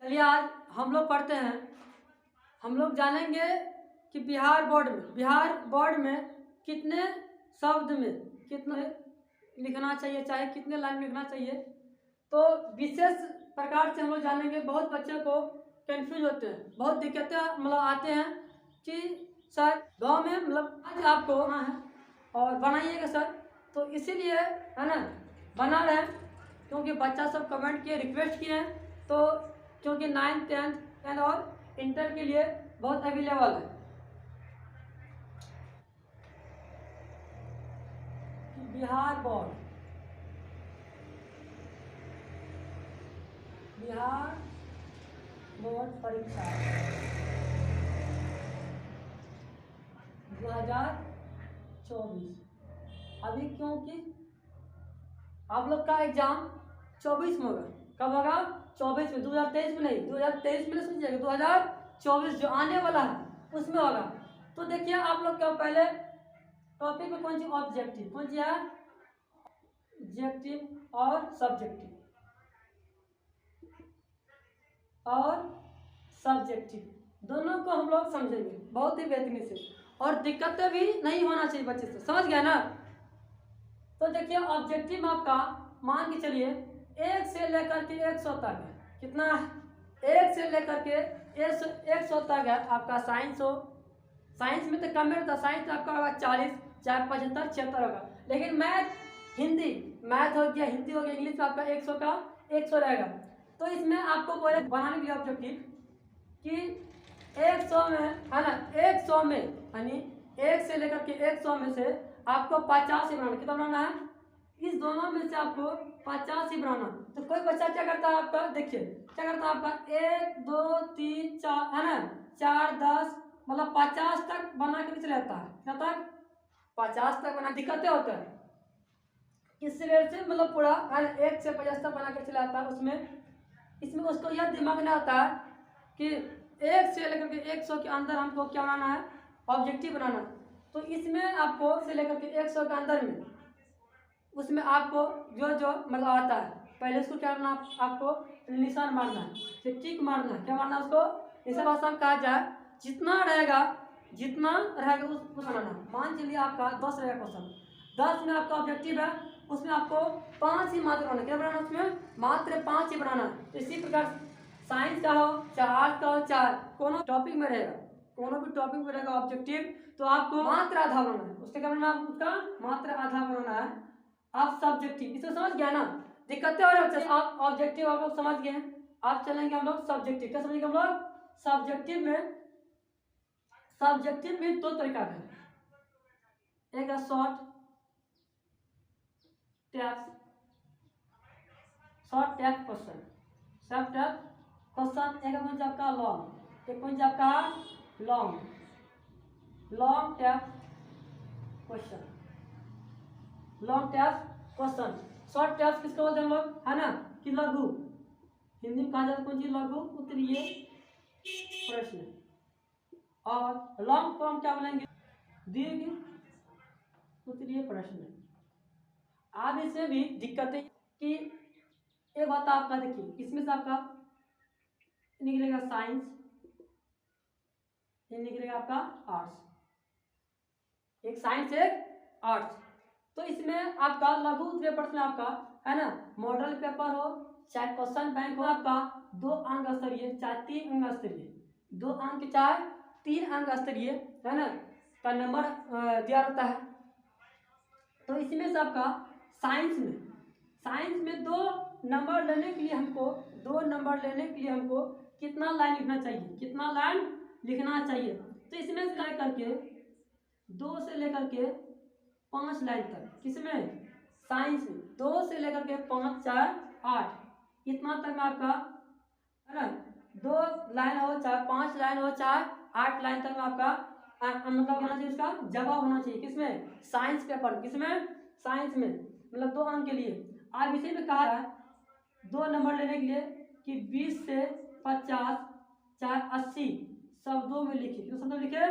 चलिए आज हम लोग पढ़ते हैं, हम लोग जानेंगे कि बिहार बोर्ड में कितने शब्द में कितने लिखना चाहिए, चाहे कितने लाइन लिखना चाहिए। तो विशेष प्रकार से हम लोग जानेंगे। बहुत बच्चे को कंफ्यूज होते हैं, बहुत दिक्कतें आते हैं कि सर गांव में आज आपको हाँ है और बनाइएगा सर। तो इसीलिए है ना बना रहे, क्योंकि बच्चा सब कमेंट किए, रिक्वेस्ट किए हैं। तो क्योंकि 9th 10th और इंटर के लिए बहुत अवेलेबल है। बिहार बोर्ड परीक्षा 2024। अभी क्योंकि आप लोग का एग्जाम 24 में होगा। कब होगा? 24 में, 2023 में नहीं, 2023 में सुनिएगा, 2024 जो आने वाला है उसमें होगा। तो देखिए आप लोग का पहले टॉपिक में कौन सी ऑब्जेक्टिव, कौन सी है? ऑब्जेक्टिव और सब्जेक्टिव दोनों को हम लोग समझेंगे बहुत ही बेहतरीन से, और दिक्कतें भी नहीं होना चाहिए बच्चे से। समझ गया ना? तो देखिए ऑब्जेक्टिव में आपका मान के चलिए 1 से लेकर के 100 तक है। कितना? 1 से लेकर के 100 तक है आपका। साइंस हो, साइंस में तो कम रहता, साइंस में आपका होगा 40, चाहे 75, 76 होगा। लेकिन मैथ हो गया, हिंदी हो गया, इंग्लिश में आपका 100 का 100 रहेगा। तो इसमें आपको बोले बनाने के लिए ऑब्जेक्टिव कि 100 में है ना, 100 में यानी 1 से लेकर के 100 में से आपको 50 ही बनाना। कितना बनाना है? इस दोनों में से आपको 50 ही बनाना। तो कोई बच्चा क्या करता है आपका, देखिए क्या करता है आपका 1 2 3 4 है ना, 4 10 50 तक बना के चले जाता है। क्या तक? 50 तक बना। दिक्कतें होता है किस वजह से, पूरा 1 से 50 तक बना के चला जाता है। इसमें उसको यह दिमाग में आता है कि 1 से लेकर के 100 के अंदर हमको क्या बनाना है? ऑब्जेक्टिव बनाना। तो इसमें आपको से लेकर के 100 के अंदर में उसमें आपको जो आता है, पहले उसको क्या करना, आपको निशान मारना है, टिक मारना है। क्या मारना है उसको? इसे भाषा में कहा जाए जितना रहेगा उस बनाना। मान चलिए आपका 10 रहेगा क्वेश्चन, 10 में आपका ऑब्जेक्टिव है, उसमें आपको 5 ही मात्र बनाना। क्या बनाना? उसमें मात्र 5 ही बनाना। तो इसी प्रकार साइंस का हो, चाहे आर्ट का हो, चाहे कोनो टॉपिक में रहेगा, कोनो भी टॉपिक में रहेगा ऑब्जेक्टिव, तो आपको मात्र आधा बनाना है। उसका क्या बनाना है? उसका मात्र आधा बनाना है। आप सब्जेक्टिव, इसको समझ गया ना? दिक्कतें हो रही है। आप ऑब्जेक्टिव आप लोग समझ गए, आप चलेंगे हम लोग सब्जेक्टिव। क्या समझेंगे हम लोग? सब्जेक्टिव में 2 तरीका है। एक है शॉर्ट टैप क्वेश्चन, एक है आपका लॉन्ग, एक आपका long tap question. Short tap किसको बोलते हैं हम लोग, है ना, कि लघु, हिंदी में कहा जाता है कौन चीज? लघु उत्तरीय प्रश्न। और लॉन्ग फॉर्म क्या बोलेंगे? दीर्घ उत्तरीय प्रश्न। आप इसमें भी दिक्कतें कि एक बात आपका देखिए, इसमें से आपका निकलेगा साइंस, ये निकलेगा आपका आर्ट्स, एक साइंस एक आर्ट्स। तो इसमें आपका लघु उत्तरीय प्रश्न आपका है ना, मॉडल पेपर हो, चाहे क्वेश्चन बैंक हो, आपका 2 अंक स्तरीय, चाहे 3 अंक स्तरीय, 2 अंक चाहे 3 अंक स्तरीय, है ना, का नंबर दिया रहता है। तो इसमें से आपका साइंस में 2 नंबर लेने के लिए हमको कितना लाइन लिखना चाहिए? तो इसमें से लेकर के 2 से लेकर के 5 लाइन तक, किसमें? साइंस में 2 से लेकर के 5 4 8 इतना तक में आपका है ना, 2 लाइन हो, चाहे 5 लाइन हो, चाहे 8 लाइन तक में आपका होना चाहिए, उसका जवाब होना चाहिए। किसमें? Science paper. किसमें? साइंस में, 2 अंक के लिए। आप इसी में कहा है 2 नंबर लेने के लिए कि 20 से 50 चाहे 80 शब्दों में लिखे। कितने शब्दों में लिखे?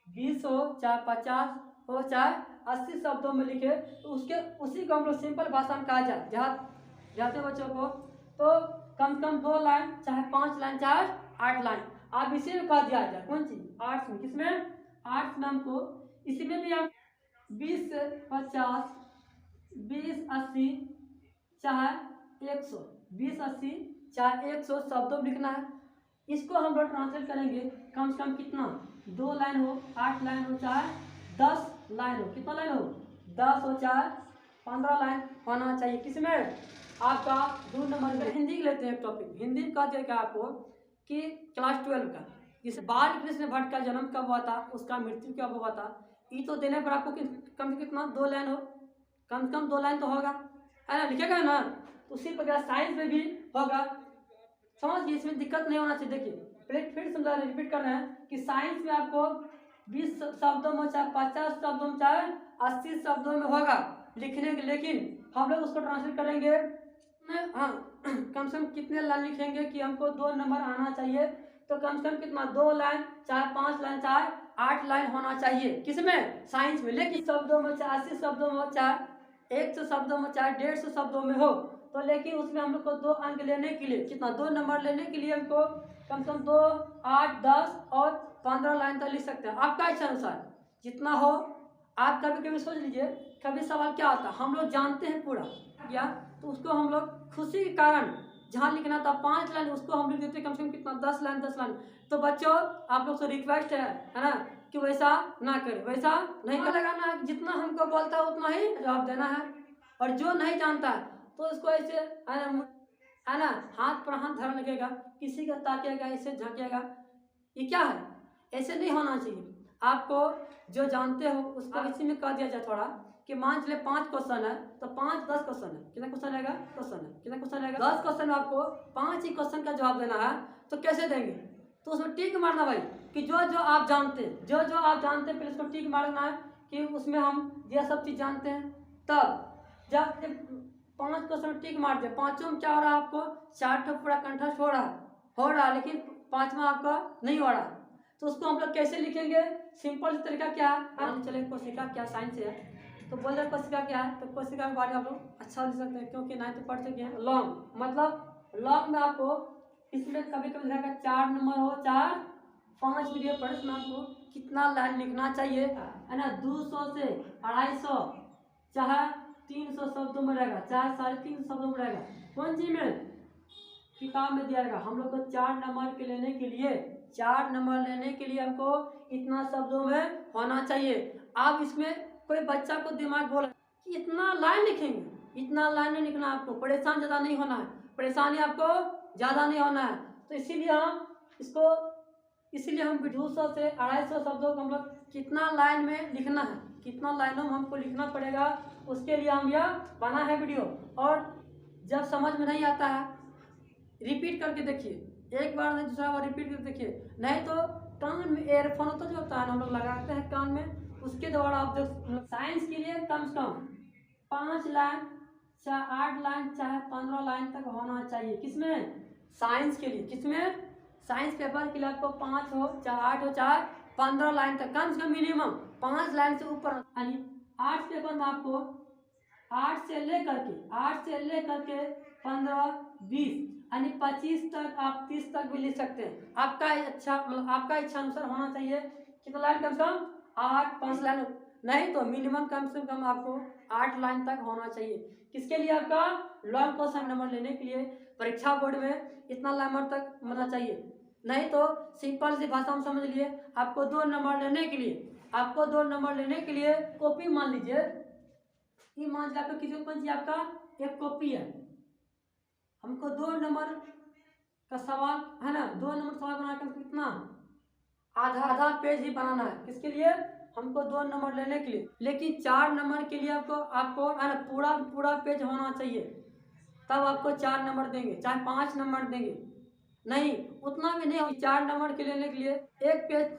20 हो, चाहे 50 हो, चाहे 80 शब्दों में लिखे। तो उसी को हम लोग सिंपल भाषा में कहा जाए, जाते बच्चों को। तो कम से कम 2 लाइन, चाहे 5 लाइन, चाहे 8 लाइन। आप इसी में कह दिया जाए कौन चीज, आर्ट्स में। किसमें, आर्ट्स में हमको इसी में भी आप 20 से 50, 20 80 चाहे 100, 20 80 चाहे 100 शब्दों में लिखना है। इसको हम लोग ट्रांसलेट करेंगे कम से कम कितना, 2 लाइन हो, 8 लाइन हो, चाहे 10 लाइन हो। कितना लाइन हो, 10 हो, चाहे 15 लाइन होना चाहिए। किसमें, आपका 2 नंबर में। हिंदी लेते हैं टॉपिक। हिंदी में कहा जाएगा आपको कि क्लास 12 का, जिस बाल कृष्ण भट्ट का जन्म कब हुआ था, उसका मृत्यु कब हुआ था, ये तो देने पर आपको कम से कितना 2 लाइन हो, कम से कम 2 लाइन तो होगा, है ना, लिखेगा ना। तो उसी प्रकार साइंस में भी होगा। समझिए, इसमें दिक्कत नहीं होना चाहिए। देखिए फिर समझा, रिपीट कर रहे हैं कि साइंस में आपको 20 शब्दों में, चाहे 50 शब्दों में, चाहे 80 शब्दों में होगा लिखने के। लेकिन हम लोग उसको ट्रांसलेट करेंगे, हाँ, कम से कम कितने लाइन लिखेंगे कि हमको 2 नंबर आना चाहिए। तो कम से कम कितना, 2 लाइन, चाहे 5 लाइन, चाहे 8 लाइन होना चाहिए। किसमें, साइंस में। लेकिन शब्दों में, चाहे 80 शब्दों में, चाहे 100 शब्दों में, चाहे 150 शब्दों में हो, तो लेकिन उसमें हम लोग को 2 अंक लेने के लिए कितना, 2 नंबर लेने के लिए हमको कम से कम 2, 8, 10 और 15 लाइन तक लिख सकते हैं, आपका इच्छा अनुसार जितना हो। आप कभी कभी सोच लीजिए, कभी सवाल क्या आता है, हम लोग जानते हैं पूरा क्या, तो उसको हम लोग खुशी के कारण जहाँ लिखना था 5 लाइन, उसको हम लिख देते कम से कम कितना, 10 लाइन, 10 लाइन। तो बच्चों, आप लोग से रिक्वेस्ट है ना, कि वैसा ना करें, वैसा नहीं लगाना है। जितना हमको बोलता है उतना ही जवाब देना है। और जो नहीं जानता है तो उसको ऐसे, है ना, हाथ पर हाथ धरने लगेगा, किसी का ताकेगा, ऐसे झाँकेगा, ये क्या है, ऐसे नहीं होना चाहिए। आपको जो जानते हो उसको इसी में कह दिया जाए थोड़ा, कि मान चले 5 क्वेश्चन है तो 5 10 क्वेश्चन है, कितना क्वेश्चन रहेगा, क्वेश्चन है, कितना क्वेश्चन रहेगा, 10 क्वेश्चन में आपको 5 ही क्वेश्चन का जवाब देना है। तो कैसे देंगे, तो उसमें टिक मारना भाई, कि जो जो आप जानते हैं, जो जो आप जानते हैं, फिर उसको टिक मारना है कि उसमें हम ये सब चीज़ जानते हैं। तब जब 5 क्वेश्चन टिक मार दे, 5वां में क्या हो रहा है, आपको 4 ठो पूरा कंठस्थ हो रहा है, लेकिन 5वां आपका नहीं हो रहा। तो उसको हम लोग कैसे लिखेंगे, सिंपल तरीका क्या है, चले कोशिका क्या साइंस है, तो बोल रहे कोशिका क्या है, तो कोशिका के बारे में आप लोग अच्छा लिख सकते हैं, क्योंकि 9th पढ़ चुके हैं। लॉन्ग मतलब लॉन्ग में आपको इसमें कभी कभी लिखा 4 नंबर हो, 4 5 वीडियो पर इसमें आपको कितना लाइन लिखना चाहिए, है ना, 200 से 250 चाहे 300 शब्दों में रहेगा, चाहे 350 शब्दों में रहेगा। कौन चीज में, किताब में दिया रहेगा। हम लोग को 4 नंबर के लेने के लिए, 4 नंबर लेने के लिए हमको इतना शब्दों में होना चाहिए। आप इसमें कोई बच्चा को दिमाग बोला कि इतना लाइन लिखेंगे, इतना लाइन नहीं लिखना, आपको परेशान ज़्यादा नहीं होना है, परेशानी आपको ज़्यादा नहीं होना है। तो इसीलिए हम 200 से 250 शब्दों को हम लोग कितना लाइन में लिखना है, कितना लाइनों में हमको लिखना पड़ेगा, उसके लिए हम यह बना है वीडियो। और जब समझ में नहीं आता है, रिपीट करके देखिए, एक बार नहीं दूसरा बार रिपीट करके देखिए। नहीं तो कान में एयरफोन होता जो होता है, हम लोग लगाते हैं कान में, उसके द्वारा आप देख। साइंस के लिए कम से कम 5 लाइन, चाहे 8 लाइन, चाहे 15 लाइन तक होना चाहिए। किसमें, साइंस के लिए। किसमें, साइंस पेपर के लिए आपको 5 हो, चाहे 8 हो, चाहे 15 लाइन तक, कम से कम मिनिमम 5 लाइन से ऊपर। यानी आर्ट्स पेपर में आपको 8 से लेकर के 15 20 यानी 25 तक, आप 30 तक भी लिख सकते हैं। आपका इच्छा, मतलब आपका इच्छा अनुसार होना चाहिए। कितना लाइन, कम से कम 8 5 लाइन, नहीं तो मिनिमम कम से कम आपको 8 लाइन तक होना चाहिए। किसके लिए, आपका लॉन्ग क्वेश्चन नंबर लेने के लिए परीक्षा बोर्ड में इतना नंबर तक होना चाहिए। नहीं तो सिंपल सी भाषा में समझ लिए, आपको 2 नंबर लेने के लिए, कॉपी मान लीजिए, ये मान लीजिए आपका किसी कौन सी आपका एक कॉपी है, हमको 2 नंबर का सवाल, है ना, 2 नंबर सवाल बनाकर कितना, आधा पेज ही बनाना है। किसके लिए, हमको 2 नंबर लेने के लिए। लेकिन 4 नंबर के लिए आपको है ना, पूरा पेज होना चाहिए, तब आपको 4 नंबर देंगे, चाहे 5 नंबर देंगे, नहीं उतना भी नहीं हो। 4 नंबर के लेने के लिए एक पेज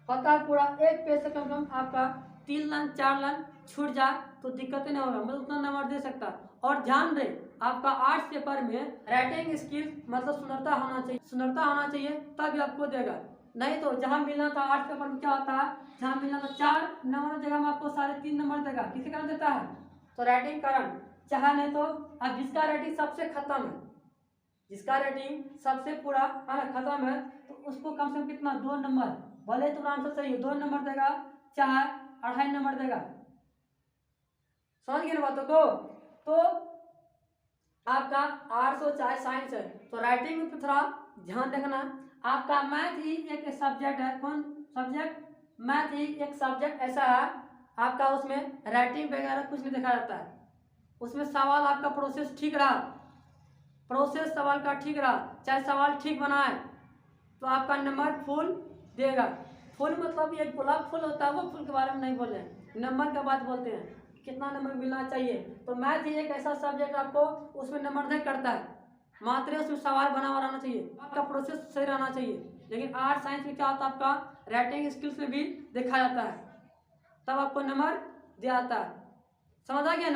होता है पूरा, एक पेज से कम आपका 3 लाइन 4 लाइन छूट जाए तो दिक्कत नहीं होगा, मतलब उतना नंबर दे सकता है। और ध्यान रहे, आपका आर्ट्स पेपर में राइटिंग स्किल मतलब सुंदरता होना चाहिए, तभी आपको देगा। नहीं तो जहाँ मिलना था आर्ट्स पेपर में क्या होता है, जहाँ मिलना था 4 नंबर जगह में आपको 3.5 नंबर देगा। किसी कारण देता है, तो राइटिंग कारण, चाहे नहीं तो अब जिसका राइटिंग सबसे खत्म है, जिसका रेटिंग सबसे पूरा है ना खत्म है, तो उसको कम से कम कितना 2 नंबर, भले तुम्हारा आंसर सही है 2 नंबर देगा, चाहे 2.5 नंबर देगा। समझ गए ना बातों को। तो आपका आर्ट्स हो चाहे साइंस है, तो राइटिंग में थोड़ा ध्यान रखना। आपका मैथ ही एक सब्जेक्ट है, कौन सब्जेक्ट, मैथ ही एक सब्जेक्ट ऐसा है आपका, उसमें राइटिंग वगैरह कुछ नहीं देखा जाता है। उसमें सवाल आपका प्रोसेस ठीक रहा, प्रोसेस सवाल का ठीक रहा, चाहे सवाल ठीक बनाए, तो आपका नंबर फुल देगा। फुल मतलब ये गुलाब फुल होता है, वो फुल के बारे में नहीं बोल रहे हैं, नंबर का बात बोलते हैं, कितना नंबर मिलना चाहिए। तो मैथ ही एक ऐसा सब्जेक्ट आपको उसमें नंबर दे करता है, मात्र उसमें सवाल बना हुआ रहना चाहिए, आपका प्रोसेस सही रहना चाहिए। लेकिन आर्ट साइंस में क्या होता है, आपका राइटिंग स्किल्स में भी देखा जाता है, तब आपको नंबर दिया जाता है। समझ आ गया ना।